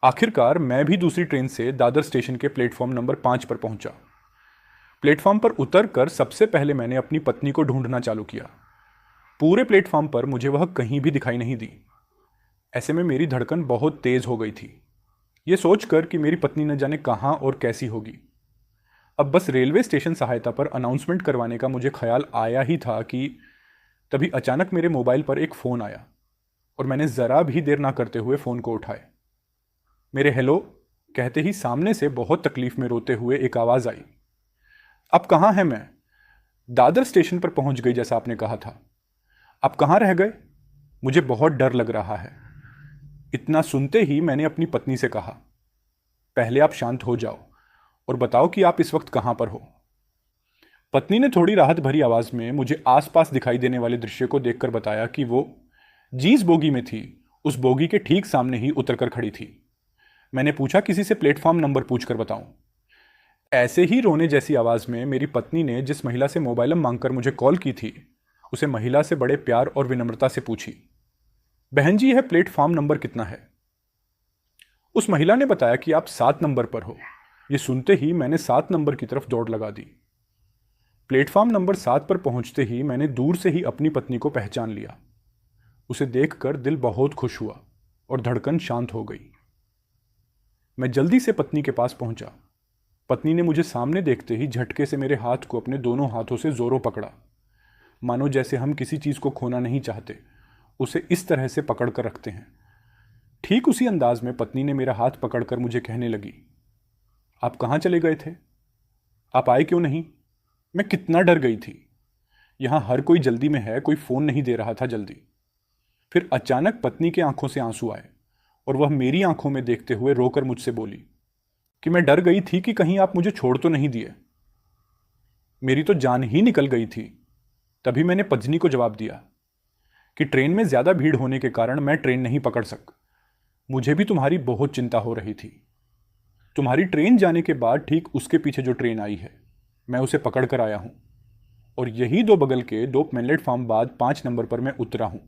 आखिरकार मैं भी दूसरी ट्रेन से दादर स्टेशन के प्लेटफॉर्म नंबर 5 पर पहुंचा। प्लेटफॉर्म पर उतरकर सबसे पहले मैंने अपनी पत्नी को ढूंढना चालू किया। पूरे प्लेटफॉर्म पर मुझे वह कहीं भी दिखाई नहीं दी। ऐसे में मेरी धड़कन बहुत तेज हो गई थी, ये सोचकर कि मेरी पत्नी न जाने कहाँ और कैसी होगी। अब बस रेलवे स्टेशन सहायता पर अनाउंसमेंट करवाने का मुझे ख्याल आया ही था कि तभी अचानक मेरे मोबाइल पर एक फ़ोन आया और मैंने ज़रा भी देर ना करते हुए फ़ोन को उठाए। मेरे हेलो कहते ही सामने से बहुत तकलीफ में रोते हुए एक आवाज़ आई, अब कहाँ हैं मैं? दादर स्टेशन पर पहुंच गई जैसा आपने कहा था। आप कहाँ रह गए? मुझे बहुत डर लग रहा है। इतना सुनते ही मैंने अपनी पत्नी से कहा, पहले आप शांत हो जाओ और बताओ कि आप इस वक्त कहाँ पर हो। पत्नी ने थोड़ी राहत भरी आवाज में मुझे आसपास दिखाई देने वाले दृश्य को देखकर बताया कि वो जिस बोगी में थी उस बोगी के ठीक सामने ही उतरकर खड़ी थी। मैंने पूछा, किसी से प्लेटफॉर्म नंबर पूछकर बताऊं? ऐसे ही रोने जैसी आवाज में मेरी पत्नी ने जिस महिला से मोबाइल मांगकर मुझे कॉल की थी उसे महिला से बड़े प्यार और विनम्रता से पूछी, बहन जी यह प्लेटफॉर्म नंबर कितना है? उस महिला ने बताया कि आप 7 नंबर पर हो। ये सुनते ही मैंने 7 नंबर की तरफ दौड़ लगा दी। प्लेटफॉर्म नंबर 7 पर पहुंचते ही मैंने दूर से ही अपनी पत्नी को पहचान लिया। उसे देखकर दिल बहुत खुश हुआ और धड़कन शांत हो गई। मैं जल्दी से पत्नी के पास पहुंचा। पत्नी ने मुझे सामने देखते ही झटके से मेरे हाथ को अपने दोनों हाथों से जोरों पकड़ा, मानो जैसे हम किसी चीज को खोना नहीं चाहते, उसे इस तरह से पकड़ कर रखते हैं। ठीक उसी अंदाज में पत्नी ने मेरा हाथ पकड़कर मुझे कहने लगी, आप कहाँ चले गए थे? आप आए क्यों नहीं? मैं कितना डर गई थी। यहां हर कोई जल्दी में है, कोई फोन नहीं दे रहा था जल्दी। फिर अचानक पत्नी की आंखों से आंसू आए और वह मेरी आंखों में देखते हुए रोकर मुझसे बोली कि मैं डर गई थी कि कहीं आप मुझे छोड़ तो नहीं दिए। मेरी तो जान ही निकल गई थी। तभी मैंने पत्नी को जवाब दिया कि ट्रेन में ज्यादा भीड़ होने के कारण मैं ट्रेन नहीं पकड़ सक। मुझे भी तुम्हारी बहुत चिंता हो रही थी। तुम्हारी ट्रेन जाने के बाद ठीक उसके पीछे जो ट्रेन आई है मैं उसे पकड़ कर आया हूं और यही दो बगल के 2 प्लेटफॉर्म बाद 5 नंबर पर मैं उतरा हूं।